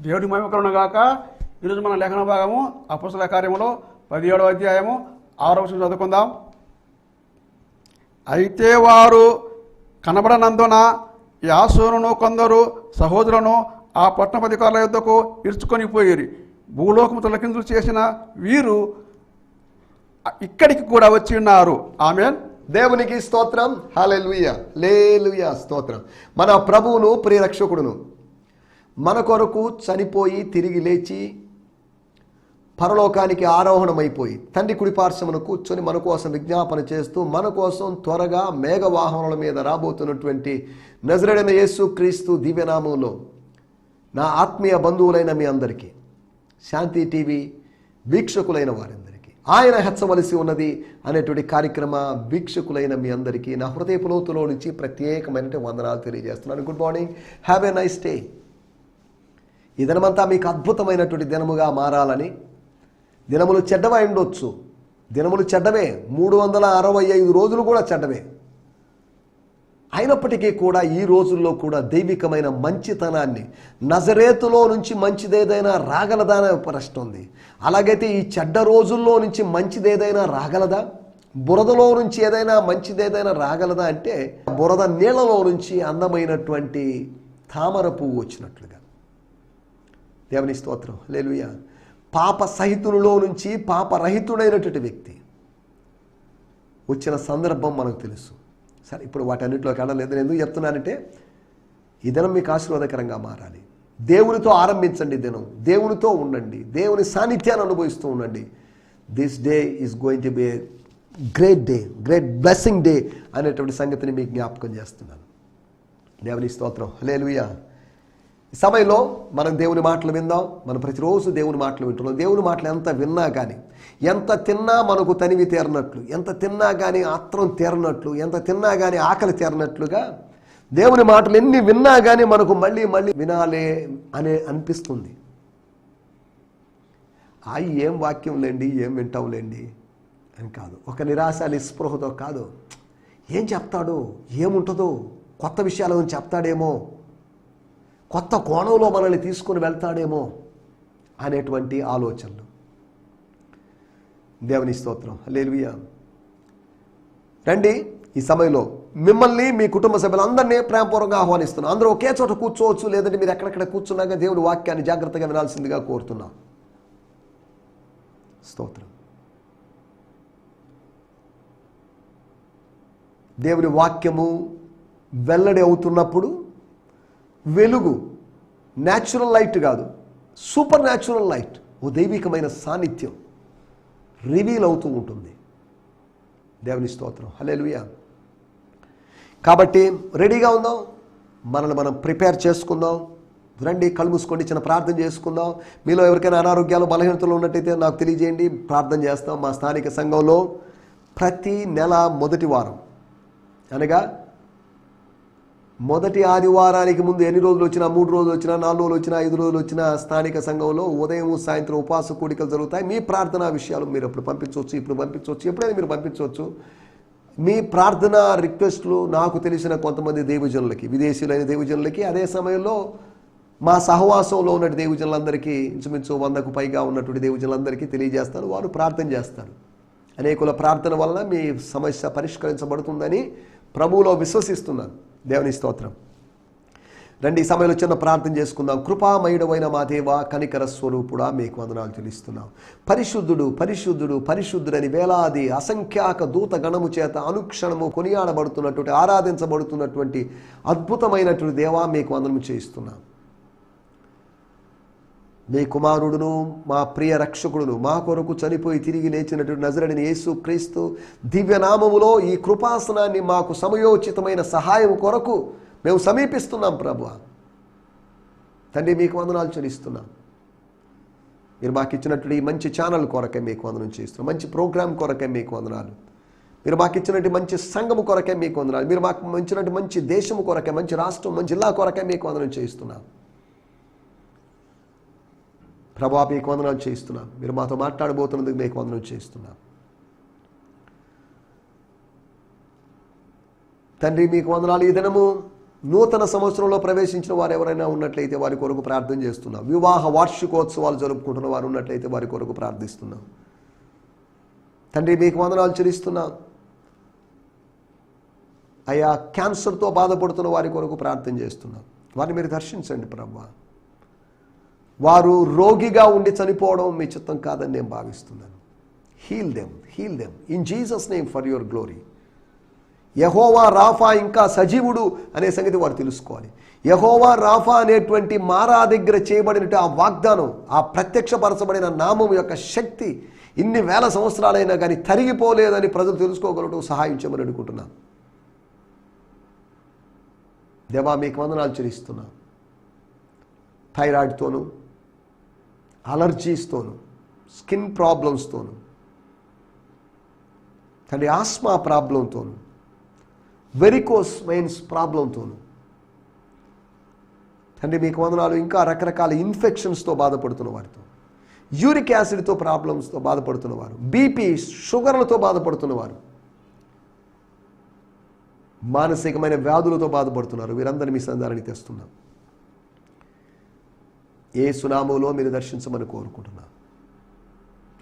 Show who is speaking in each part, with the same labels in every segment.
Speaker 1: దేవుడి మహిమ కలుగును గాక. ఈరోజు మన లేఖన భాగము అపొస్తలుల కార్యములో 17వ అధ్యాయము 6వ వచనం చదువుకుందాం. అయితే వారు కనబడనందున యాసోనును కొందరు సహోదరులను ఆ పట్టణాధికారుల యొద్దకు ఇడ్చుకొని పోయిరి. భూలోకము తలకిందులు చేసిన వీరు ఇక్కడికి కూడా వచ్చి ఉన్నారు. ఆమేన్.
Speaker 2: దేవునికి స్తోత్రం. హల్లెలూయా, హల్లెలూయా, స్తోత్రం. మన ప్రభువును ప్రియరక్షకుడును మన కొరకు చనిపోయి తిరిగి లేచి పరలోకానికి ఆరోహణమైపోయి తండ్రి కుడిపార్శ్వమున కూర్చొని మన కోసం విజ్ఞాపన చేస్తూ మన కోసం త్వరగా మేఘవాహనముల మీద రాబోతున్నటువంటి నజరేయుడైన యేసు క్రీస్తు దివ్యనామంలో నా ఆత్మీయ బంధువులైన మీ అందరికీ, శాంతి టీవీ వీక్షకులైన వారందరికీ, ఆయన హెచ్చవలసి ఉన్నది అనేటువంటి కార్యక్రమ వీక్షకులైన మీ అందరికీ నా హృదయపు లోతులో నుంచి ప్రత్యేకమైన వందనాలు తెలియజేస్తున్నాను. Good morning, have a nice day. ఈ దినమంతా మీకు అద్భుతమైనటువంటి దినముగా మారాలని. దినములు చెడ్డవై ఉండొచ్చు, దినములు చెడ్డవే, 365 రోజులు కూడా చెడ్డవే. అయినప్పటికీ కూడా ఈ రోజుల్లో కూడా దైవికమైన మంచితనాన్ని, నజరేతులో నుంచి మంచిదేదైనా రాగలదా అనే ప్రశ్న ఉంది. అలాగైతే ఈ చెడ్డ రోజుల్లో నుంచి మంచిదేదైనా రాగలదా? బురదలో నుంచి ఏదైనా మంచిదేదైనా రాగలదా అంటే బురద నీళ్లలో నుంచి అందమైనటువంటి తామర పువ్వు వచ్చినట్లుగా. దేవుని స్తోత్రం, హల్లెలూయా. పాప సహితులలో నుంచి పాపరహితుడైనటువంటి వ్యక్తి వచ్చిన సందర్భం మనకు తెలుసు. సరే, ఇప్పుడు వాటన్నిటిలోకి వెళ్ళలేదు. నేను ఎందుకు చెప్తున్నానంటే ఈ దినం మీకు ఆశీర్వాదకరంగా మారాలి. దేవునితో ఆరంభించండి దినం, దేవునితో ఉండండి, దేవుని సాన్నిధ్యాన్ని అనుభవిస్తూ ఉండండి. This day is going to be a great day, great blessing day అనేటువంటి సంగతిని మీకు జ్ఞాపకం చేస్తున్నాను. దేవుని స్తోత్రం, హల్లెలూయా. ఈ సమయంలో మనం దేవుని మాటలు విందాం. మనం ప్రతిరోజు దేవుని మాటలు వింటున్నాం. దేవుని మాటలు ఎంత విన్నా కానీ, ఎంత తిన్నా మనకు తనివి తీరనట్లు, ఎంత తిన్నా కానీ ఆత్రం తీరనట్లు, ఎంత తిన్నా కానీ ఆకలి తీరనట్లుగా దేవుని మాటలు ఎన్ని విన్నా కానీ మనకు మళ్ళీ మళ్ళీ వినాలే అనే అనిపిస్తుంది. ఏం వాక్యం లేండి, ఏం వింటాంలేండి అని కాదు. ఒక నిరాశ నిస్పృహతో కాదు, ఏం చెప్తాడో, ఏముంటుందో, కొత్త విషయాలను చెప్తాడేమో, కొత్త కోణంలో మనల్ని తీసుకుని వెళ్తాడేమో అనేటువంటి ఆలోచనలు. దేవుని స్తోత్రం, హల్లెలూయా. రండి, ఈ సమయంలో మిమ్మల్ని మీ కుటుంబ సభ్యులందరినీ ప్రేమపూర్వకంగా ఆహ్వానిస్తున్నాను. అందరూ ఒకే చోట కూర్చోవచ్చు, లేదంటే మీరు ఎక్కడెక్కడ కూర్చున్నాక దేవుని వాక్యాన్ని జాగ్రత్తగా వినాల్సిందిగా కోరుతున్నాం. స్తోత్రం. దేవుని వాక్యము వెల్లడి అవుతున్నప్పుడు వెలుగు, న్యాచురల్ లైట్ కాదు, సూపర్ న్యాచురల్ లైట్, ఓ దైవికమైన సాన్నిధ్యం రివీల్ అవుతూ ఉంటుంది. దేవుని స్తోత్రం, హల్లెలూయా. కాబట్టి రెడీగా ఉందాం, మనల్ని మనం ప్రిపేర్ చేసుకుందాం. రండి, కళ్ళు మూసుకోండి, చిన్న ప్రార్థన చేసుకుందాం. మీలో ఎవరికైనా అనారోగ్యాలు, బలహీనతలు ఉన్నట్టయితే నాకు తెలియజేయండి, ప్రార్థన చేస్తాం. మా స్థానిక సంఘంలో ప్రతి నెల మొదటి వారం, అనగా మొదటి ఆదివారానికి ముందు ఎన్ని రోజులు వచ్చినా, 3 రోజులు వచ్చినా, 4 రోజులు వచ్చినా, 5 రోజులు వచ్చినా స్థానిక సంఘంలో ఉదయం సాయంత్రం ఉపవాస కూడికలు జరుగుతాయి. మీ ప్రార్థనా విషయాలు మీరు అప్పుడు పంపించవచ్చు, ఇప్పుడు పంపించవచ్చు, ఎప్పుడైనా మీరు పంపించవచ్చు. మీ ప్రార్థన రిక్వెస్ట్లు నాకు తెలిసిన కొంతమంది దైవజనులకి, విదేశీయులైన దైవజనులకి, అదే సమయంలో మా సహవాసంలో ఉన్న దైవజనులందరికీ, ఇంచుమించు 100కు పైగా ఉన్నటువంటి దైవజనులందరికీ తెలియజేస్తాను. వారు ప్రార్థన చేస్తారు. అనేకుల ప్రార్థన వలన మీ సమస్య పరిష్కరించబడుతుందని ప్రభువులో విశ్వసిస్తున్నాను. దేవుని స్తోత్రం. రండి, ఈ సమయంలో చిన్న ప్రార్థన చేసుకుందాం. కృపామయుడవైన మా దేవ, కనికర స్వరూపుడా, మీకు వందనాలు చెల్లిస్తున్నాం. పరిశుద్ధుడు, పరిశుద్ధుడు, పరిశుద్ధుడని వేలాది అసంఖ్యాక దూత గణము చేత అనుక్షణము కొనియాడబడుతున్నటువంటి, ఆరాధించబడుతున్నటువంటి అద్భుతమైనటువంటి దేవా, మీకు వందనము చేయిస్తున్నాం. మీ కుమారుడును, మా ప్రియ రక్షకుడును, మా కొరకు చనిపోయి తిరిగి లేచినటువంటి నజరేయుడైన యేసు క్రీస్తు దివ్యనామములో ఈ కృపాసనాన్ని మాకు సమయోచితమైన సహాయం కొరకు మేము సమీపిస్తున్నాం. ప్రభువా తండ్రి, మీకు వందనాలు చెల్లిస్తున్నాం. మీరు మాకు ఇచ్చినటువంటి ఈ మంచి ఛానల్ కొరకే మీకు వందనం చేస్తున్నాం. మంచి ప్రోగ్రాం కొరకే మీకు వందనాలు. మీరు మాకు ఇచ్చినటువంటి మంచి సంఘము కొరకే మీకు వందనాలు. మీరు మాకు ఇచ్చినటువంటి మంచి దేశము కొరకే, మంచి రాష్ట్రం, మంచి జిల్లా కొరకే మీకు వందనం చేస్తున్నాం. ప్రభువా, మీకు వందనాలు చేయిస్తున్నాం. మీరు మాతో మాట్లాడబోతున్నందుకు మీకు వందనం చేయిస్తున్నాం. తండ్రి, మీకు వందనాలు. ఈ దినము నూతన సంవత్సరంలో ప్రవేశించిన వారు ఎవరైనా ఉన్నట్లయితే వారి కొరకు ప్రార్థన చేస్తున్నాం. వివాహ వార్షికోత్సవాలు జరుపుకుంటున్న వారు ఉన్నట్లయితే వారి కొరకు ప్రార్థిస్తున్నాం. తండ్రి మీకు వందనాలు చెల్లిస్తున్నాం. అయ్యా, క్యాన్సర్తో బాధపడుతున్న వారి కొరకు ప్రార్థన చేస్తున్నాం. వారిని మీరు దర్శించండి ప్రభువా. వారు రోగిగా ఉండి చనిపోవడం మీ చిత్తం కాదని నేను భావిస్తున్నాను. Heal them in Jesus name for your glory. యెహోవా రాఫా ఇంకా సజీవుడు అనే సంగతి వారు తెలుసుకోవాలి. యెహోవా రాఫా అనేటువంటి మారా దగ్గర చేయబడినట్టు ఆ వాగ్దానం, ఆ ప్రత్యక్షపరచబడిన నామం యొక్క శక్తి ఇన్ని వేల సంవత్సరాలైనా కానీ తరిగిపోలేదని ప్రజలు తెలుసుకోగలటం సహాయం చేయమని అనుకుంటున్నాను. దేవా మీకు వందనాలు చెల్లిస్తున్నా. థైరాయిడ్తోనూ, అలర్జీస్తోనూ, స్కిన్ ప్రాబ్లమ్స్తోనూ, తండ్రి ఆస్మా ప్రాబ్లంతోనూ, వెరికోస్ వెయిన్స్ ప్రాబ్లంతోనూ తండ్రి మీకు వందనాలు. ఇంకా రకరకాల ఇన్ఫెక్షన్స్తో బాధపడుతున్న వారితో, యూరిక్ యాసిడ్తో ప్రాబ్లమ్స్తో బాధపడుతున్నవారు, బీపీ షుగర్లతో బాధపడుతున్నవారు, మానసికమైన వ్యాధులతో బాధపడుతున్నారు. వీరందరినీ మీ సంధానానికి తెస్తున్నాం. యేసు నామములో మీరు దర్శించమని కోరుకుంటున్నాను.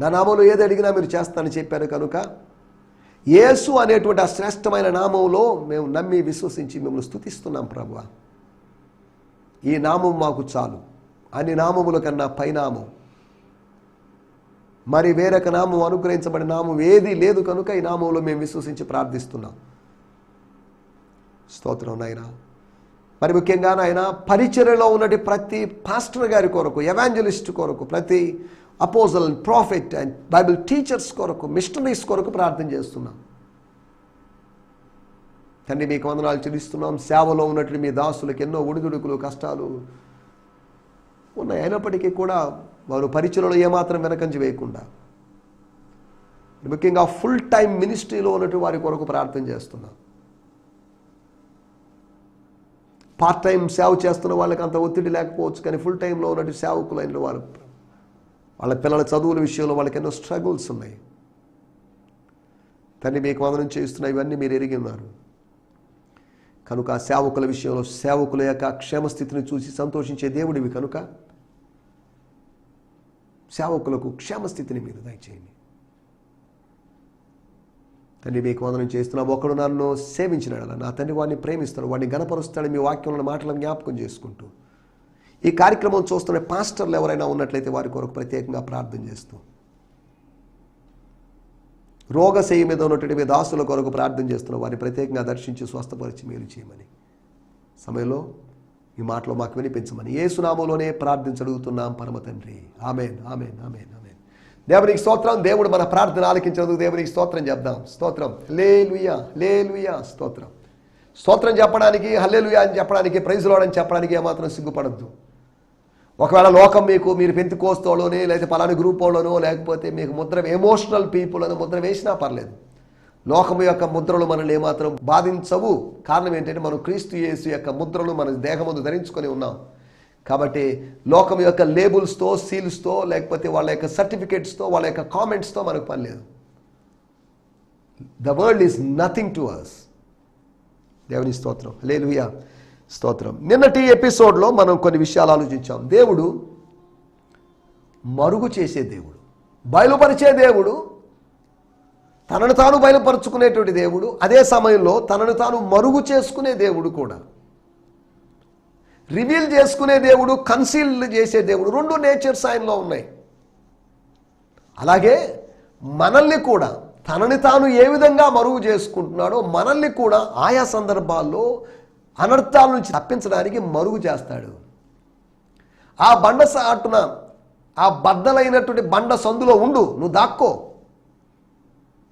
Speaker 2: నా నామంలో ఏది అడిగినా మీరు చేస్తానని చెప్పారు కనుక యేసు అనేటువంటి ఆ శ్రేష్టమైన నామంలో మేము నమ్మి విశ్వసించి మిమ్మల్ని స్తుతిస్తున్నాం ప్రభువా. ఈ నామం మాకు చాలు. అన్ని నామముల కన్నా పైనామం, మరి వేరొక నామం అనుగ్రహించబడిన నామం ఏది లేదు కనుక ఈ నామంలో మేము విశ్వసించి ప్రార్థిస్తున్నాం. స్తోత్రం నాయనా. మరి ముఖ్యంగా నాయన పరిచర్యలో ఉన్నటి ప్రతి పాస్టర్ గారి కొరకు, ఎవాంజలిస్ట్ కొరకు, ప్రతి apostles, prophet and Bible teachers కొరకు, మిషనరీస్ కొరకు ప్రార్థన చేస్తున్నాం. తండ్రి మీకు వందనాలు చెల్లిస్తున్నాం. సేవలో ఉన్నట్లు మీ దాసులకు ఎన్నో ఒడిదుడుకులు, కష్టాలు ఉన్నాయి. అయినప్పటికీ కూడా వారు పరిచర్యలో ఏమాత్రం వెనకంజి వేయకుండా ముఖ్యంగా ఫుల్ టైం మినిస్ట్రీలో ఉన్నట్టు వారి కొరకు ప్రార్థన చేస్తున్నాం. పార్ట్ టైం సేవ చేస్తున్న వాళ్ళకి అంత ఒత్తిడి లేకపోవచ్చు, కానీ ఫుల్ టైంలో ఉన్నట్టు సేవకులైన వాళ్ళు, వాళ్ళ పిల్లల చదువుల విషయంలో వాళ్ళకి ఎన్నో స్ట్రగుల్స్ ఉన్నాయి. తండ్రి మీకు వందనం చేస్తున్నా. ఇవన్నీ మీరు ఎరిగి ఉన్నారు కనుక సేవకుల విషయంలో సేవకుల యొక్క క్షేమస్థితిని చూసి సంతోషించే దేవుడివి కనుక సేవకులకు క్షేమస్థితిని మీరు దయచేయండి. తండ్రి మీకు వందనం చేస్తున్నాం. ఒకడు నన్ను సేవించినాడు, నా తండ్రి వాడిని ప్రేమిస్తాడు, వాడిని గణపరుస్తాడు. మీ వాక్యంలో మాటలను జ్ఞాపకం చేసుకుంటూ ఈ కార్యక్రమం చూస్తున్న పాస్టర్లు ఎవరైనా ఉన్నట్లయితే వారి కొరకు ప్రత్యేకంగా ప్రార్థన చేస్తూ, రోగశయ్య మీద ఉన్నటువంటి దాసుల కొరకు ప్రార్థన చేస్తున్న వారిని ప్రత్యేకంగా దర్శించి స్వస్థపరిచి మేలు చేయమని సమయంలో ఈ మాటలో మాకు వినిపించమని యేసు నామములోనే ప్రార్థించడుగుతున్నాం పరమ తండ్రి. ఆమేన్, ఆమేన్, ఆమేన్, ఆమేన్. దేవునికి స్తోత్రం. దేవుడు మన ప్రార్థన ఆలకించినందుకు దేవునికి స్తోత్రం చెప్దాం. స్తోత్రం. హల్లెలూయా, హల్లెలూయా. స్తోత్రం. స్తోత్రం చెప్పడానికి, హల్లెలూయా అని చెప్పడానికి, ప్రైజ్ లార్డ్ అని చెప్పడానికి ఏమాత్రం సిగ్గుపడద్దు. ఒకవేళ లోకం మీరు పెంతెకోస్తోలోనే లేదా పలాని గ్రూప్లోనో లేకపోతే మీకు ముద్ర ఎమోషనల్ పీపుల్ అని ముద్ర వేసినా పర్లేదు. లోకము యొక్క ముద్రలు మనల్ని ఏమాత్రం బాధించవు. కారణం ఏంటంటే మనం క్రీస్తు యేసు యొక్క ముద్రలు మన దేహమందు ధరించుకొని ఉన్నాం. కాబట్టి లోకం యొక్క లేబుల్స్తో, సీల్స్తో, లేకపోతే వాళ్ళ యొక్క సర్టిఫికేట్స్తో, వాళ్ళ యొక్క కామెంట్స్తో మనకు పని లేదు. The world is nothing to us. దేవుని స్తోత్రం. హల్లెలూయా, స్తోత్రం. నిన్నటి ఎపిసోడ్లో మనం కొన్ని విషయాలు ఆలోచించాం. దేవుడు మరుగు చేసే దేవుడు, బయలుపరిచే దేవుడు, తనను తాను బయలుపరుచుకునేటువంటి దేవుడు, అదే సమయంలో తనను తాను మరుగు చేసుకునే దేవుడు కూడా. రివీల్ చేసుకునే దేవుడు, కన్సీల్ చేసే దేవుడు, రెండు నేచర్స్ ఆయనలో ఉన్నాయి. అలాగే మనల్ని కూడా తనని తాను ఏ విధంగా మరుగు చేసుకుంటున్నాడో మనల్ని కూడా ఆయా సందర్భాల్లో అనర్థాల నుంచి తప్పించడానికి మరుగు చేస్తాడు. ఆ బండ సాటున, ఆ బద్దలైనటువంటి బండ సందులో ఉండు, నువ్వు దాక్కో,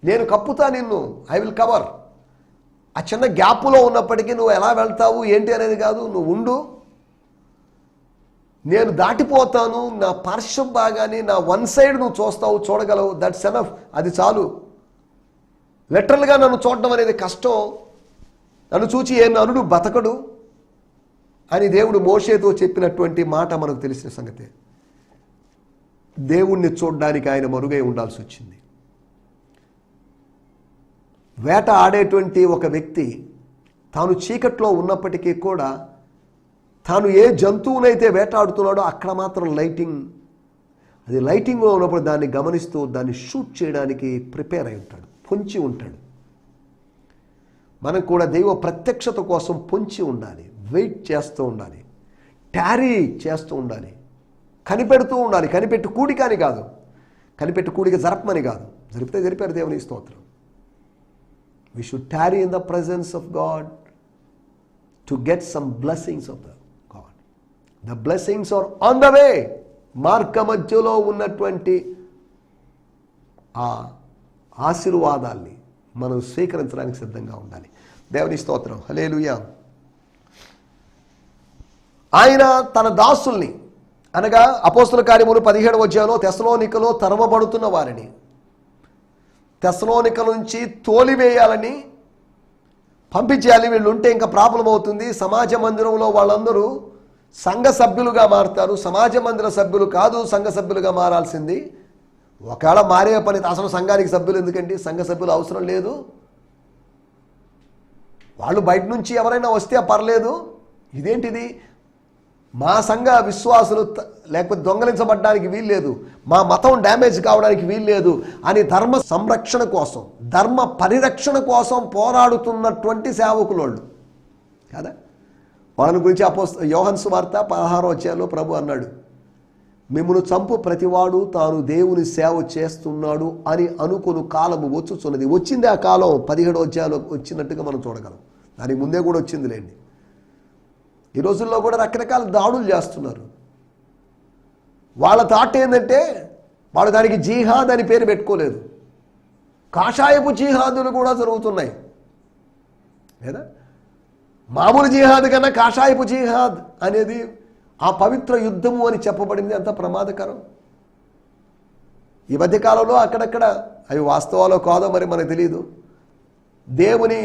Speaker 2: నేను కప్పుతా నిన్ను, ఐ విల్ కవర్. ఆ చిన్న గ్యాప్లో ఉన్నప్పటికీ నువ్వు ఎలా వెళ్తావు ఏంటి అనేది కాదు, నువ్వు ఉండు, నేను దాటిపోతాను, నా పార్శ్వ భాగాన్ని, నా వన్ సైడ్ నువ్వు చూస్తావు, చూడగలవు, దట్స్ ఎనఫ్, అది చాలు. లిటరల్గా నన్ను చూడడం అనేది కష్టం, నన్ను చూచి ఏ నరుడు బతకడు అని దేవుడు మోషేతో చెప్పినటువంటి మాట మనకు తెలిసిన సంగతే. దేవుణ్ణి చూడడానికి ఆయన మరుగై ఉండాల్సి వచ్చింది. వేట ఆడేటువంటి ఒక వ్యక్తి తాను చీకట్లో ఉన్నప్పటికీ కూడా తాను ఏ జంతువునైతే వేటాడుతున్నాడో అక్కడ మాత్రం అది లైటింగ్లో ఉన్నప్పుడు దాన్ని గమనిస్తూ దాన్ని షూట్ చేయడానికి ప్రిపేర్ అయి ఉంటాడు, పొంచి ఉంటాడు. మనం కూడా దైవ ప్రత్యక్షత కోసం పొంచి ఉండాలి, వెయిట్ చేస్తూ ఉండాలి, టారీ చేస్తూ ఉండాలి, కనిపెడుతూ ఉండాలి. కనిపెట్టు కూడిక అని కాదు, కనిపెట్టు కూడిక జరపమని కాదు, జరిపితే జరిపారు దేవుని స్తోత్రం. We should tarry in the presence of God to get some blessings of the God. The blessings are on the way. మార్గ మధ్యలో ఉన్నటువంటి ఆ ఆశీర్వాదాల్ని మనం స్వీకరించడానికి సిద్ధంగా ఉండాలి. దేవుని స్తోత్రం, హల్లెలూయా. ఆయన తన దాసుల్ని అనగా అపోస్తల కార్యములు 17వ అధ్యాయంలో తెస్సలోనికలో తరమబడుతున్న వారిని తెస్సలోనిక నుంచి తోలివేయాలని పంపించేయాలి. వీళ్ళు ఉంటే ఇంకా ప్రాబ్లం అవుతుంది. సమాజ మందిరంలో వాళ్ళందరూ సంఘ సభ్యులుగా మారుతారు. సమాజ మందిర సభ్యులు కాదు సంఘ సభ్యులుగా మారాల్సింది. ఒకవేళ మారే పని అసలు సంఘానికి సభ్యులు ఎందుకండి? సంఘ సభ్యులు అవసరం లేదు. వాళ్ళు బయట నుంచి ఎవరైనా వస్తే పర్లేదు. ఇదేంటిది? మా సంఘ విశ్వాసులు లేకపోతే దొంగలించబడ్డానికి వీల్లేదు, మా మతం డ్యామేజ్ కావడానికి వీల్లేదు అని ధర్మ సంరక్షణ కోసం, ధర్మ పరిరక్షణ కోసం పోరాడుతున్నటువంటి సేవకులు వాళ్ళు కదా. వాళ్ళని గురించి యోహాను సువార్త 16వ అధ్యాయంలో ప్రభు అన్నాడు, మిమ్మును చంపు ప్రతివాడు తాను దేవుని సేవ చేస్తున్నాడు అని అనుకుని కాలము వచ్చుచున్నది. వచ్చింది ఆ కాలం 17వ అధ్యాయంలో వచ్చినట్టుగా మనం చూడగలం. దానికి ముందే కూడా వచ్చింది లేండి. ఈ రోజుల్లో కూడా రకరకాల దాడులు చేస్తున్నారు. వాళ్ళ థాట్ ఏంటంటే వాళ్ళు దానికి జిహాద్ అని పేరు పెట్టుకోలేదు. కాషాయపు జిహాదులు కూడా జరుగుతున్నాయి లేదా? మామూలు జిహాద్ కన్నా కాషాయపు జిహాద్ అనేది ఆ పవిత్ర యుద్ధము అని చెప్పబడింది. అంత ప్రమాదకరం. ఈ మధ్యకాలంలో అక్కడక్కడ అవి వాస్తవాలో కాదో మరి మనకు తెలియదు. దేవుని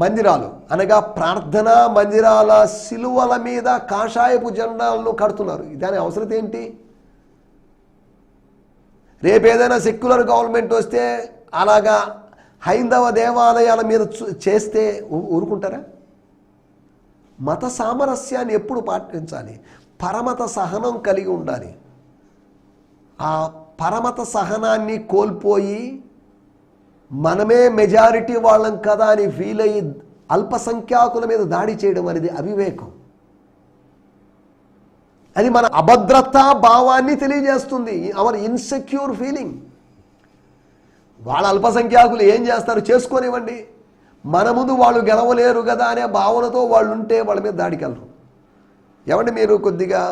Speaker 2: మందిరాలు అనగా ప్రార్థనా మందిరాల సిలువల మీద కాషాయపు జెండాలను కడుతున్నారు. దాని అవసరం ఏంటి? రేపు ఏదైనా సెక్యులర్ గవర్నమెంట్ వస్తే అలాగా హైందవ దేవాలయాల మీద చేస్తే ఊరుకుంటారా? మత సామరస్యాన్ని ఎప్పుడు పాటించాలి? పరమత సహనం కలిగి ఉండాలి. ఆ పరమత సహనాన్ని కోల్పోయి మనమే మెజారిటీ వాళ్ళం కదా అని ఫీల్ అయ్యి అల్పసంఖ్యాకుల మీద దాడి చేయడం అనేది అవివేకం. అది మన అభద్రతా భావాన్ని తెలియజేస్తుంది, అవర్ ఇన్సెక్యూర్ ఫీలింగ్. వాళ్ళ అల్పసంఖ్యాకులు ఏం చేస్తారు చేసుకోనివ్వండి, మన ముందు వాళ్ళు గెలవలేరు కదా అనే భావనతో వాళ్ళు ఉంటే వాళ్ళ మీద దాడికి వెళ్ళరు. ఏమంటే మీరు కొద్దిగా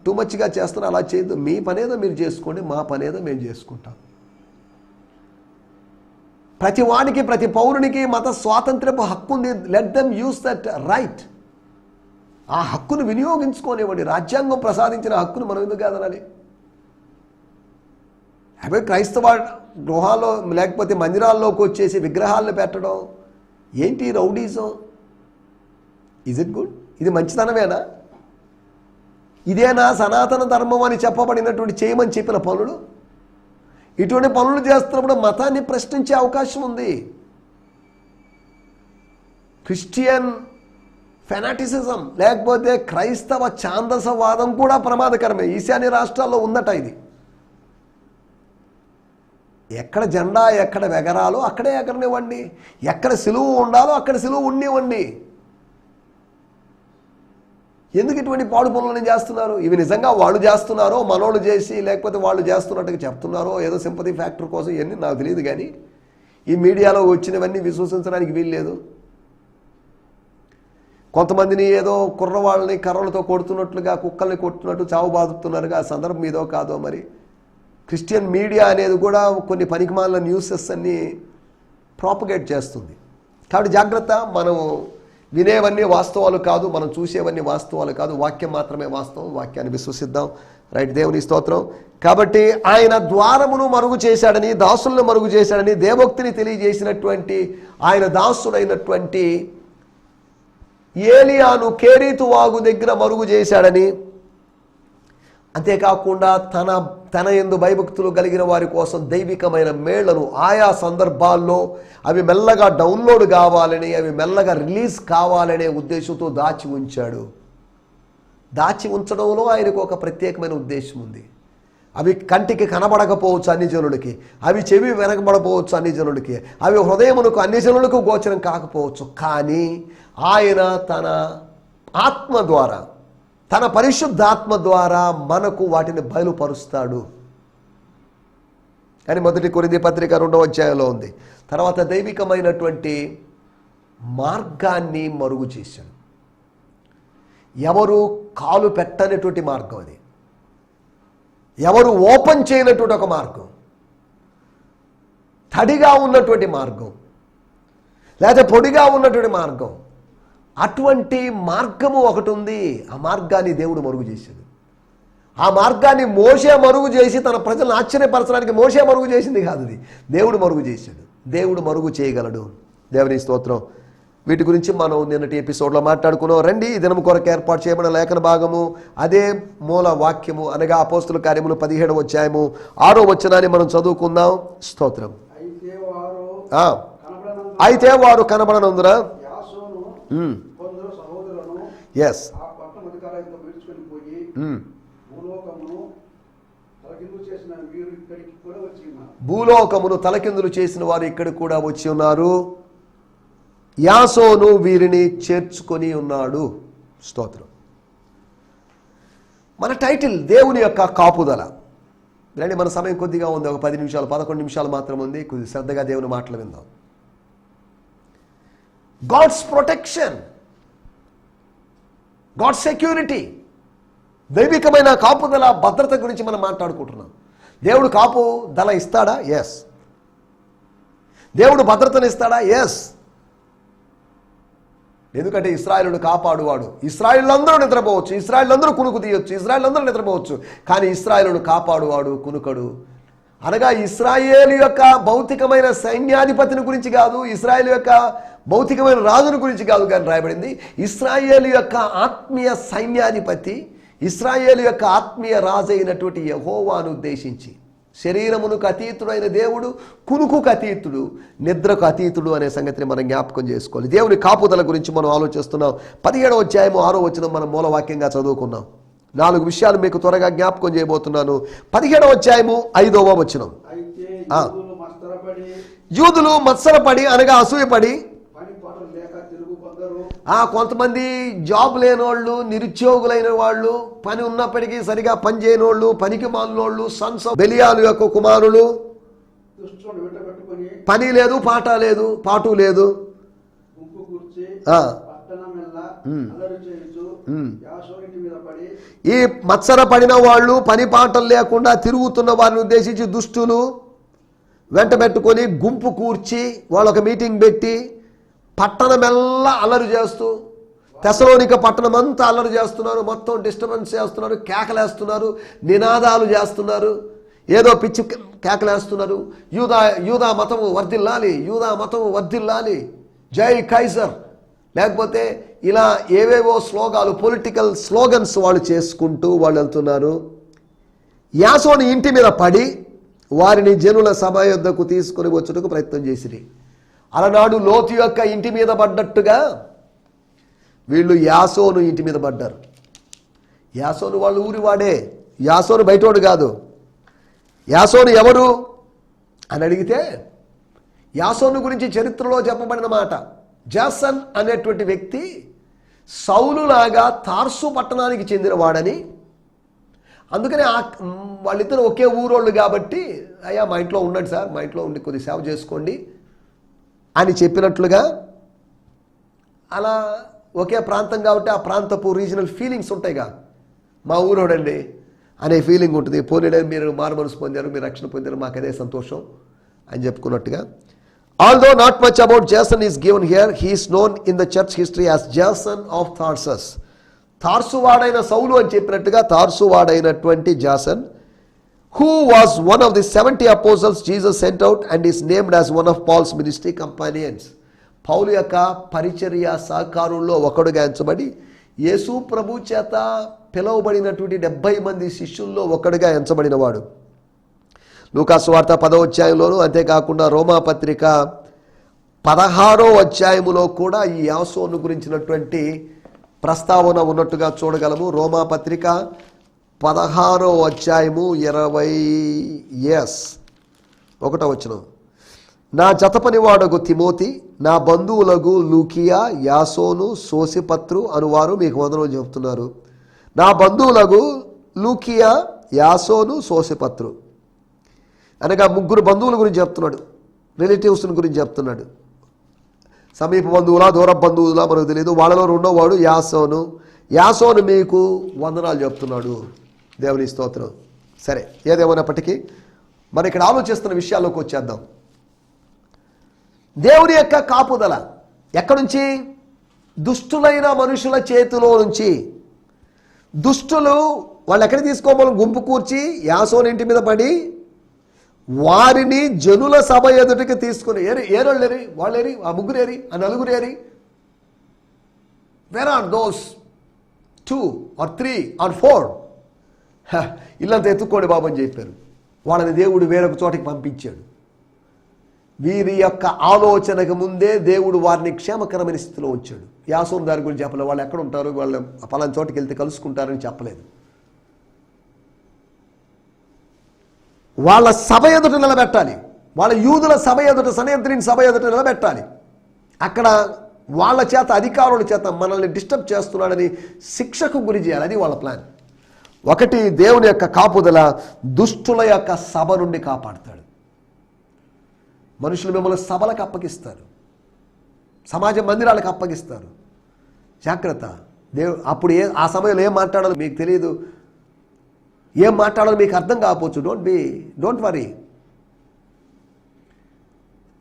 Speaker 2: టూ మచ్గా చేస్తున్నారు, అలా చేయొద్దు. మీ పనేదో మీరు చేసుకోండి, మా పనేదో మేము చేసుకుంటాం. ప్రతి వానికి ప్రతి పౌరునికి మత స్వాతంత్రపు హక్కు ఉంది. Let them use that right. ఆ హక్కును వినియోగించుకోనివ్వండి. రాజ్యాంగం ప్రసాదించిన హక్కును మనం ఎందుకు కాదనాలి? అవి క్రైస్తవ గృహాల్లో లేకపోతే మందిరాల్లోకి వచ్చేసి విగ్రహాలను పెట్టడం ఏంటి? రౌడీజం. Is it good? ఇది మంచితనమేనా? ఇదేనా సనాతన ధర్మం అని చెప్పబడినటువంటి చేయమని చెప్పిన పనులు? ఇటువంటి పనులు చేస్తున్నప్పుడు మతాన్ని ప్రశ్నించే అవకాశం ఉంది. క్రిస్టియన్ ఫెనాటిసిజం లేకపోతే క్రైస్తవ ఛాందసవాదం కూడా ప్రమాదకరమే. ఈశాన్య రాష్ట్రాల్లో ఉందట ఇది. ఎక్కడ జెండా ఎక్కడ ఎగరాలో అక్కడే ఎగరనివ్వండి, ఎక్కడ సిలువ ఉండాలో అక్కడ సిలువ ఉండనివ్వండి. ఎందుకు ఇటువంటి పాడు పనులను చేస్తున్నారు? ఇవి నిజంగా వాళ్ళు చేస్తున్నారో మనోళ్ళు చేసి లేకపోతే వాళ్ళు చేస్తున్నట్టుగా చెప్తున్నారో ఏదో సింపతి ఫ్యాక్టర్ కోసం ఇవన్నీ నాకు తెలియదు. కానీ ఈ మీడియాలో వచ్చినవన్నీ విశ్వసించడానికి వీల్లేదు. కొంతమందిని ఏదో కుర్రవాళ్ళని కర్రలతో కొడుతున్నట్లుగా కుక్కల్ని కొడుతున్నట్టు చావు బాదుతున్నారుగా. ఆ సందర్భం ఏదో కాదో మరి. క్రిస్టియన్ మీడియా అనేది కూడా కొన్ని పనికిమాలిన న్యూసెస్ అన్నీ ప్రాపగేట్ చేస్తుంది. కాబట్టి జాగ్రత్త. మనం వినేవన్నీ వాస్తవాలు కాదు, మనం చూసేవన్నీ వాస్తవాలు కాదు. వాక్యం మాత్రమే వాస్తవం. వాక్యాన్ని విశ్వసిద్దాం. రైట్, దేవుని స్తోత్రం. కాబట్టి ఆయన ద్వారమును మరుగు చేశాడని, దాసులను మరుగు చేశాడని, దేవోక్తిని తెలియజేసినటువంటి ఆయన దాసుడైనటువంటి ఏలియాను కేరీతు వాగు దగ్గర మరుగు చేశాడని, అంతేకాకుండా తన యందు భయభక్తులు కలిగిన వారి కోసం దైవికమైన మేళ్లను ఆయా సందర్భాల్లో అవి మెల్లగా డౌన్లోడ్ కావాలని, అవి మెల్లగా రిలీజ్ కావాలనే ఉద్దేశంతో దాచి ఉంచాడు. దాచి ఉంచడంలో ఆయనకు ఒక ప్రత్యేకమైన ఉద్దేశం ఉంది. అవి కంటికి కనబడకపోవచ్చు అన్ని జనులకి, అవి చెవి వెనకబడపోవచ్చు అన్ని జనులకి, అవి హృదయమునకు అన్ని జనులకు గోచరం కాకపోవచ్చు. కానీ ఆయన తన ఆత్మ ద్వారా, తన పరిశుద్ధాత్మ ద్వారా మనకు వాటిని బయలుపరుస్తాడు అని 1 కొరింథీ పత్రిక 2వ అధ్యాయంలో ఉంది. తర్వాత దైవికమైనటువంటి మార్గాన్ని మరుగు చేశాడు. ఎవరు కాలు పెట్టనటువంటి మార్గం అది, ఎవరు ఓపెన్ చేయనటువంటి ఒక మార్గం, తడిగా ఉన్నటువంటి మార్గం, లేదా పొడిగా ఉన్నటువంటి మార్గం, అటువంటి మార్గము ఒకటి ఉంది. ఆ మార్గాన్ని దేవుడు మరుగు చేశాడు. ఆ మార్గాన్ని మోషే మరుగు చేసి తన ప్రజలను ఆశ్చర్యపరచడానికి మోషే మరుగు చేసింది కాదు, అది దేవుడు మరుగు చేశాడు. దేవుడు మరుగు చేయగలడు. దేవుని స్తోత్రం. వీటి గురించి మనం నిన్నటి ఎపిసోడ్లో మాట్లాడుకున్నాం. రండి, ఈ దినం కొరకు ఏర్పాటు చేయబడిన లేఖన భాగము అదే మూల వాక్యము అనగా అపోస్తుల కార్యములు 17వ అధ్యాయము 6వ వచనాన్ని మనం చదువుకుందాం. స్తోత్రం. అయితే వారు కనబడనందున ఎస్ భూలోకమును తలకిందులు చేసిన వారు ఇక్కడికి కూడా వచ్చి ఉన్నారు. యాసోను వీరిని చేర్చుకొని ఉన్నాడు. స్తోత్రం. మన టైటిల్ దేవుని యొక్క కాపుదల. రండి, మన సమయం కొద్దిగా ఉంది, ఒక 10 నిమిషాలు 11 నిమిషాలు మాత్రం ఉంది. కొద్ది శ్రద్ధగా దేవుని మాటలు విందాం. గాడ్స్ ప్రొటెక్షన్, గాడ్ సెక్యూరిటీ, దైవికమైన కాపుదల, భద్రత గురించి మనం మాట్లాడుకుంటున్నాం. దేవుడు కాపుదల ఇస్తాడా? ఎస్. దేవుడు భద్రతను ఇస్తాడా? ఎస్. ఎందుకంటే ఇశ్రాయేలును కాపాడువాడు. ఇశ్రాయేలులందరూ నిద్రపోవచ్చు, ఇశ్రాయేలులందరూ కునుకు తీయొచ్చు, ఇశ్రాయేలులందరూ నిద్రపోవచ్చు, కానీ ఇశ్రాయేలును కాపాడువాడు కునుకడు. అనగా ఇశ్రాయేలు యొక్క భౌతికమైన సైన్యాధిపతిని గురించి కాదు, ఇశ్రాయేలు యొక్క భౌతికమైన రాజుని గురించి కాదు కానీ రాయబడింది ఇశ్రాయేలు యొక్క ఆత్మీయ సైన్యాధిపతి, ఇశ్రాయేలు యొక్క ఆత్మీయ రాజు అయినటువంటి యెహోవాను ఉద్దేశించి. శరీరమునకు అతీతుడైన దేవుడు, కునుకుకు అతీతుడు, నిద్రకు అతీతుడు అనే సంగతిని మనం జ్ఞాపకం చేసుకోవాలి. దేవుని కాపుదల గురించి మనం ఆలోచిస్తున్నాం. 17వ అధ్యాయము 6వ వచనం మనం మూలవాక్యంగా చదువుకున్నాం. 4 విషయాలు మీకు త్వరగా జ్ఞాపకం చేయబోతున్నాను. 17వ అధ్యాయము 5వ వచనం. యూదులు మత్సరపడి అనగా అసూయపడి, కొంతమంది జాబ్ లేనోళ్ళు, నిరుద్యోగులైన వాళ్ళు, పని ఉన్నప్పటికీ సరిగా పని చేయనోళ్ళు, పనికి మాలినోళ్ళు, సన్స్ ఆఫ్ బెలియాలు యొక్క కుమారులు, పని లేదు, పాటు లేదు, ఈ మత్సరపడిన వాళ్ళు, పని పాటలు లేకుండా తిరుగుతున్న వారిని ఉద్దేశించి దుష్టులు వెంట పెట్టుకొని గుంపు కూర్చి వాళ్ళొక మీటింగ్ పెట్టి పట్టణమెల్లా అల్లరి చేస్తూ, తెసలోనిక పట్టణం అంతా అల్లరి చేస్తున్నారు, మొత్తం డిస్టర్బెన్స్ చేస్తున్నారు, కేకలేస్తున్నారు, నినాదాలు చేస్తున్నారు, ఏదో పిచ్చి కేకలేస్తున్నారు. యూదా మతము వర్ధిల్లాలి, యూదా మతము వర్ధిల్లాలి, జై కైజర్, లేకపోతే ఇలా ఏవేవో స్లోగాలు, పొలిటికల్ స్లోగన్స్ వాళ్ళు చేసుకుంటూ వాళ్ళు వెళ్తున్నారు. యాసోని ఇంటి మీద పడి వారిని జనుల సభ యొద్దకు తీసుకుని వచ్చుటకు ప్రయత్నం చేసిరి. అలనాడు లోతు యొక్క ఇంటి మీద పడ్డట్టుగా వీళ్ళు యాసోను ఇంటి మీద పడ్డారు. యాసోను వాళ్ళు ఊరివాడే, యాసోను బయటోడు కాదు. యాసోను ఎవరు అని అడిగితే యాసోను గురించి చరిత్రలో చెప్పబడిన మాట, జాసన్ అనేటువంటి వ్యక్తి సౌలులాగా తార్సు పట్టణానికి చెందినవాడని, అందుకని వాళ్ళిద్దరు ఒకే ఊరోళ్ళు కాబట్టి, అయ్యా మా ఇంట్లో ఉండండి సార్, మా ఇంట్లో ఉండి కొద్ది సేవ చేసుకోండి అని చెప్పినట్లుగా, అలా ఒకే ప్రాంతం కాబట్టి ఆ ప్రాంతపు రీజనల్ ఫీలింగ్స్ ఉంటాయిగా, మా ఊరోడండి అనే ఫీలింగ్ ఉంటుంది. పోనీడే మీరు మారు మనసు పొందారు, మీరు రక్షణ పొందారు, మాకు అదే సంతోషం అని చెప్పుకున్నట్టుగా. Although not much about Jason is given here, he is known in the church history as Jason of Tarsus. తార్సువాడైన సౌలు అని చెప్పినట్టుగా తార్సువాడైనటువంటి Jason, who was one of the 70 apostles Jesus sent out and is named as one of Paul's ministry companions. పౌలు యొక్క పరిచర్య సహకారుల్లో ఒకడుగా ఎంచబడి యేసు ప్రభు చేత పిలువబడినటువంటి 70 మంది శిష్యుల్లో ఒకడుగా ఎంచబడినవాడు. లూకా సువార్త 10వ అధ్యాయంలోను, అంతేకాకుండా రోమాపత్రిక 16వ అధ్యాయములో కూడా ఈ యాసోను గురించినటువంటి ప్రస్తావన ఉన్నట్టుగా చూడగలము. రోమాపత్రిక 16వ అధ్యాయము 1వ వచనం. నా జతపనివాడగు తిమోతి, నా బంధువులగు లూకియా, యాసోను, సోసిపత్రు అనువారు మీకు వందనం చెబుతున్నారు. నా బంధువులగు లూకియా, యాసోను, సోసిపత్రు అనగా 3 బంధువుల గురించి చెప్తున్నాడు. రిలేటివ్స్ని గురించి చెప్తున్నాడు. సమీప బంధువులా దూర బంధువులా మనకు తెలియదు. వాళ్ళలో రెండోవాడు యాసోను. యాసోను మీకు వందనాలు చెప్తున్నాడు. దేవుని స్తోత్రం. సరే, ఏదేమైనప్పటికీ మరి ఇక్కడ ఆలోచిస్తున్న విషయాల్లోకి వచ్చేద్దాం. దేవుని యొక్క కాపుదల ఎక్కడి నుంచి? దుష్టులైన మనుషుల చేతిలో నుంచి. దుష్టులు వాళ్ళు ఎక్కడికి తీసుకోమని గుంపు కూర్చి యాసోను ఇంటి మీద పడి వారిని జనుల సభ ఎదుటికి తీసుకుని ఏరోళ్ళేరి, వాళ్ళేరి, ఆ 3 ఏరి, ఆ 4 ఏరి, where are those 2 or 3 or 4? ఇల్లంతా ఎత్తుక్కోండి బాబు అని చెప్పారు. వాళ్ళని దేవుడు వేరొక చోటికి పంపించాడు. వీరి యొక్క ఆలోచనకు ముందే దేవుడు వారిని క్షేమకరమైన స్థితిలో ఉంచాడు. యాసోను దాని గురించి చెప్పలేదు. వాళ్ళు ఎక్కడ ఉంటారు, వాళ్ళు పలానా చోటుకి వెళ్తే కలుసుకుంటారని చెప్పలేదు. వాళ్ళ సభ ఎదుట నిలబెట్టాలి. వాళ్ళ యూదుల సభ ఎదుట, సనేద్రిన్ సభ ఎదుట నిలబెట్టాలి. అక్కడ వాళ్ళ చేత, అధికారుల చేత మనల్ని డిస్టర్బ్ చేస్తున్నాడని శిక్షకు గురి చేయాలి. అది వాళ్ళ ప్లాన్. ఒకటి, దేవుని యొక్క కాపుదల దుష్టుల యొక్క సభ నుండి కాపాడుతాడు. మనుషులు మిమ్మల్ని సభలకు అప్పగిస్తారు, సమాజ మందిరాలకు అప్పగిస్తారు. జాగ్రత్త. దేవుడు అప్పుడు ఆ సమయంలో ఏం మాట్లాడాలో మీకు తెలియదు, ఏం మాట్లాడాలో మీకు అర్థం కాకపోవచ్చు. Don't worry.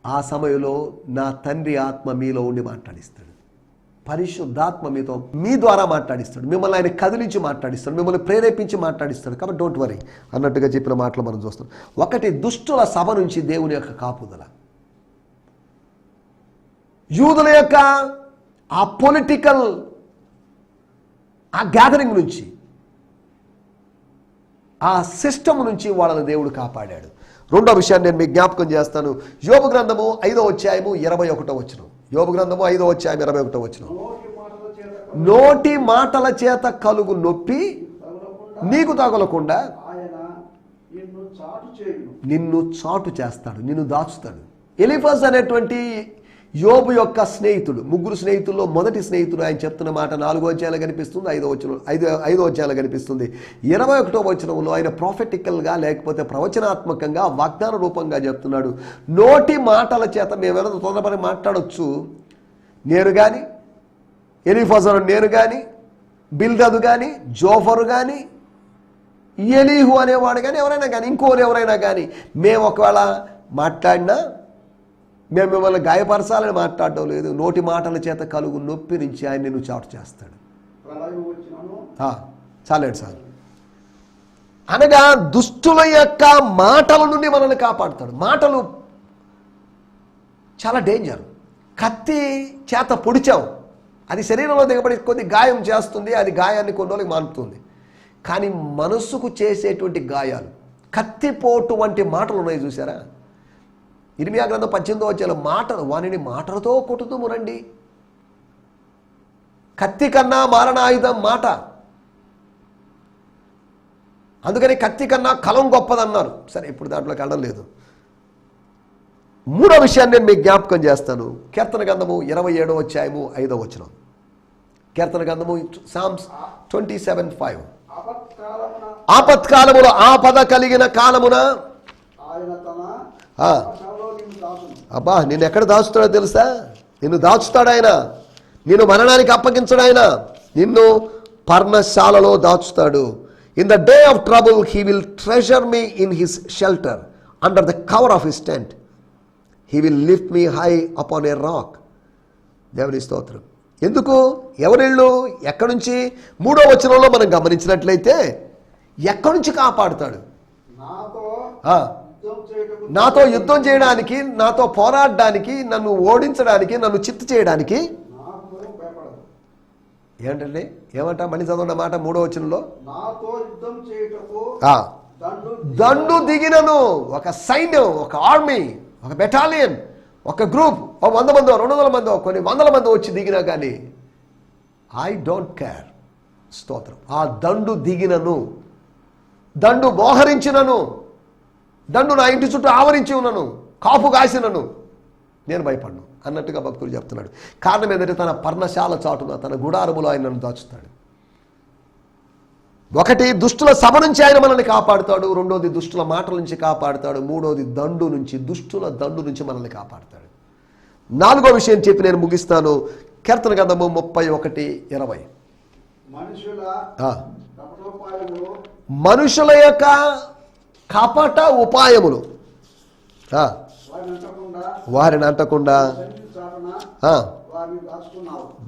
Speaker 2: ఆ సమయంలో నా తండ్రి ఆత్మ మీలో ఉండి మాట్లాడిస్తాడు. పరిశుద్ధాత్మ మీతో, మీ ద్వారా మాట్లాడిస్తాడు. మిమ్మల్ని ఆయన కదిలించి మాట్లాడిస్తాడు, మిమ్మల్ని ప్రేరేపించి మాట్లాడిస్తాడు. కాబట్టి డోంట్ వరీ అన్నట్టుగా చెప్పిన మాటలు మనం చూస్తాం. ఒకటి, దుష్టుల సభ నుంచి దేవుని యొక్క కాపుదల. యూదుల యొక్క ఆ పొలిటికల్ ఆ గ్యాదరింగ్ నుంచి, ఆ సిస్టమ్ నుంచి వాళ్ళని దేవుడు కాపాడాడు. రెండో విషయాన్ని నేను మీకు జ్ఞాపకం చేస్తాను. యోబు గ్రంథము 5వ అధ్యాయము 21వ వచనం. యోబు గ్రంథము 5వ అధ్యాయం 21వ వచనం. నోటి మాటల చేత కలుగు నొప్పి నీకు తగలకుండా నిన్ను చాటు చేస్తాడు, నిన్ను దాచుతాడు. ఎలీఫజ్ అనేటువంటి యోబు యొక్క స్నేహితుడు, 3 స్నేహితుల్లో మొదటి స్నేహితుడు. ఆయన చెప్తున్న మాట 4వ అధ్యాయంలో కనిపిస్తుంది, 5వ అధ్యాయంలో కనిపిస్తుంది. 21వ వచనంలో ఆయన ప్రాఫెటికల్గా లేకపోతే ప్రవచనాత్మకంగా వాగ్దాన రూపంగా చెప్తున్నాడు. నోటి మాటల చేత మేమేమైనా తొందరపడి మాట్లాడవచ్చు. నేను కానీ, ఎలీఫజరు నేను కానీ, బిల్దదు కానీ, జోఫరు కానీ, ఎలీహు అనేవాడు కానీ, ఎవరైనా కానీ, ఎవరైనా కానీ మేము ఒకవేళ మాట్లాడినా మేము మిమ్మల్ని గాయపరచాలని మాట్లాడడం లేదు. నోటి మాటల చేత కలుగు నొప్పి నుంచి ఆయన నిన్ను చాటు చేస్తాడు. చాలండి సార్. అనగా దుష్టుల యొక్క మాటల నుండి మనల్ని కాపాడుతాడు. మాటలు చాలా డేంజర్. కత్తి చేత పొడిచావు, అది శరీరంలో దిగబడి కొద్ది గాయం చేస్తుంది, అది గాయాన్ని కొన్ని రోజులకి మానుతుంది. కానీ మనస్సుకు చేసేటువంటి గాయాలు, కత్తిపోటు వంటి మాటలు ఉన్నాయి చూసారా? ఇర్మియా గ్రంథం 18వ అధ్యాయంలో మాటలు, వానిని మాటలతో కొట్టుదుము రండి. కత్తి కన్నా మారణాయుధం మాట. అందుకని కత్తి కన్నా కలం గొప్పదన్నారు. సరే, ఇప్పుడు దాంట్లోకి వెళ్ళడం లేదు. మూడో విషయాన్ని నేను మీకు జ్ఞాపకం చేస్తాను. కీర్తన గ్రంథము 27వ అధ్యాయము 5వ వచనం. కీర్తన గ్రంథము సామ్స్ 27:5. ఆపత్కాలములో, ఆపద కలిగిన కాలమున అబ్బా నిన్ను ఎక్కడ దాచుతాడో తెలుసా? నిన్ను దాచుతాడు ఆయన. నిన్ను మరణానికి అప్పగించడు ఆయన. నిన్ను పర్ణశాలలో దాచుతాడు. In the day of trouble he will treasure me in his shelter under the cover of his tent. He will lift me high upon a rock. దేవుని స్తోత్రం. ఎందుకు? ఎవరిళ్ళు? ఎక్కడి నుంచి? 3వ వచనంలో మనం గమనించినట్లయితే ఎక్కడి నుంచి కాపాడుతాడు? నాతో యుద్ధం చేయడానికి, నాతో పోరాడడానికి, నన్ను ఓడించడానికి, నన్ను చిత్తు చేయడానికి. ఏంటండి? ఏమంటా? మళ్ళీ చదవండి మాట 3వ వచనంలో. దండు దిగినను, ఒక సైన్యం, ఒక ఆర్మీ, ఒక బెటాలియన్, ఒక గ్రూప్, 100 మందో 200 మందో కొన్ని వందల మంది వచ్చి దిగినా కానీ ఐ డోంట్ కేర్. స్తోత్రం. ఆ దండు దిగినను, దండు మోహరించినను, దండు నా ఇంటి చుట్టూ ఆవరించి ఉన్నను, కాపు కాసినను నేను భయపడ్ను అన్నట్టుగా భక్తుడు చెప్తున్నాడు. కారణం ఏంటంటే తన పర్ణశాల చాటున, తన గుడారములో ఆయన నన్ను దాచుతాడు. ఒకటి, దుష్టుల సభ నుంచి ఆయన మనల్ని కాపాడుతాడు. రెండోది, దుష్టుల మాటల నుంచి కాపాడుతాడు. మూడోది, దండు నుంచి, దుష్టుల దండు నుంచి మనల్ని కాపాడుతాడు. నాలుగో విషయం చెప్పి నేను ముగిస్తాను. కీర్తన గ్రంథము 31:20. మనుషుల యొక్క కపట ఉపాయములు వారిని అంటకుండా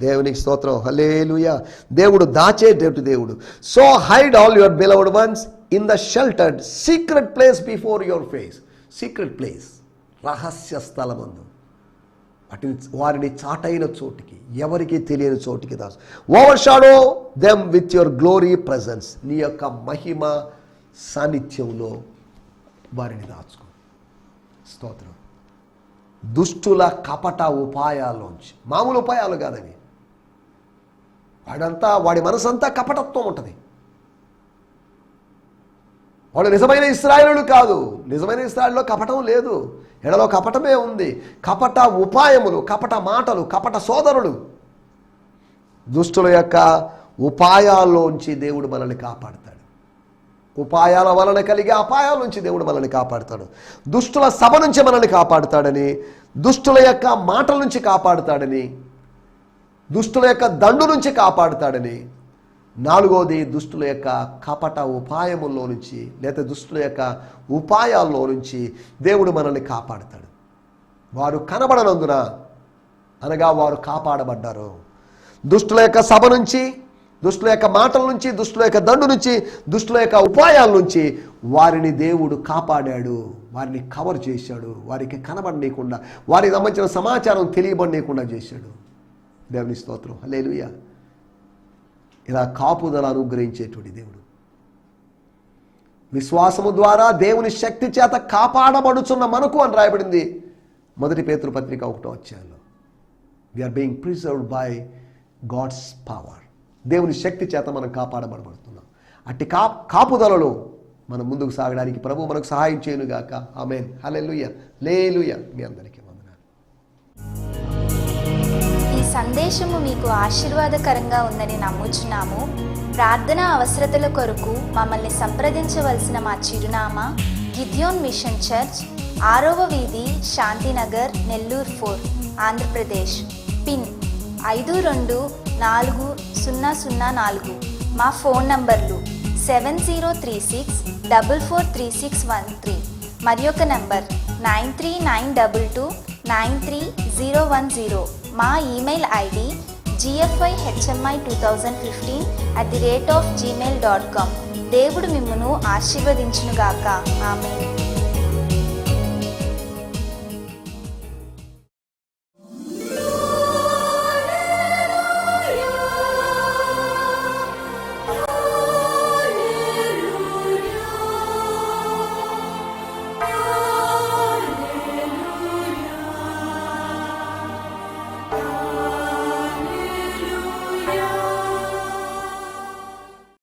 Speaker 2: దేవునికి స్తోత్రం. హల్లెలూయా. దేవుడు దాచేటట్టు దేవుడు. So hide all your beloved ones in the sheltered secret place before your face. Secret place, రహస్య స్థలమందు వారిని చాటైన చోటికి, ఎవరికి తెలియని చోటికి దాచు. Overshadow them with your glory presence. నీ యొక్క మహిమ సాన్నిధ్యంలో వారిని దాచుకో. స్తోత్రం. దుష్టుల కపట ఉపాయాల్లోంచి, మామూలు ఉపాయాలు కాదవి, వాడి మనసంతా కపటత్వం ఉంటుంది. వాడు నిజమైన ఇశ్రాయేలుడు కాదు. నిజమైన ఇశ్రాయేలులో కపటం లేదు, ఎడలో కపటమే ఉంది. కపట ఉపాయములు, కపట మాటలు, కపట సోదరులు. దుష్టుల యొక్క ఉపాయాల్లోంచి దేవుడు మనల్ని కాపాడుతాడు. ఉపాయాల వలన కలిగే అపాయాల నుంచి దేవుడు మనల్ని కాపాడుతాడు. దుష్టుల సభ నుంచి మనల్ని కాపాడుతాడని, దుష్టుల యొక్క మాటల నుంచి కాపాడుతాడని, దుష్టుల యొక్క దండు నుంచి కాపాడుతాడని. నాలుగోది, దుష్టుల యొక్క కపట ఉపాయముల్లో నుంచి, లేదా దుష్టుల యొక్క ఉపాయాల్లో నుంచి దేవుడు మనల్ని కాపాడుతాడు. వారు కనబడనందున, అనగా వారు కాపాడబడ్డారు. దుష్టుల యొక్క సభ నుంచి, దుష్టుల యొక్క మాటల నుంచి, దుష్టుల యొక్క దండు నుంచి, దుష్టుల యొక్క ఉపాయాల నుంచి వారిని దేవుడు కాపాడాడు. వారిని కవర్ చేశాడు. వారికి కనబడనీయకుండా, వారికి సంబంధించిన సమాచారం తెలియబడనీయకుండా చేశాడు. దేవుని స్తోత్రం. హల్లెలూయా. ఇలా కాపుదల అనుగ్రహించేటువంటి దేవుడు. విశ్వాసము ద్వారా దేవుని శక్తి చేత కాపాడబడుచున్న మనకు అని రాయబడింది 1 పేతురు పత్రిక 1వ అధ్యాయంలో. We are being preserved by God's power. దేవుని శక్తి చేత మనం కాపాడబడబడుతున్నాం. అట్టి కాపుదలలో మనం ముందుకు సాగడానికి ప్రభు మనకు సహాయం చేయనుగాక. ఆమేన్. హల్లెలూయా. హల్లెలూయా. మీ అందరికీ వందనాలు.
Speaker 3: ఈ సందేశము మీకు ఆశీర్వాదకరంగా ఉందని నమ్ముచున్నాము. ప్రార్థన అవసరతల కొరకు మమ్మల్ని సంప్రదించవలసిన మా చిరునామా గిద్యోన్ మిషన్ చర్చ్, 6వ వీధి, శాంతినగర్, నెల్లూరు 4, ఆంధ్రప్రదేశ్. పిన్ 524004. మా ఫోన్ నంబర్లు 7036443613 మరియొక నంబర్ 9392293010. మా ఈమెయిల్ ఐడి gfihmi2015@gmail.com. దేవుడు మిమ్మును ఆశీర్వదించునుగాక. ఆమేన్.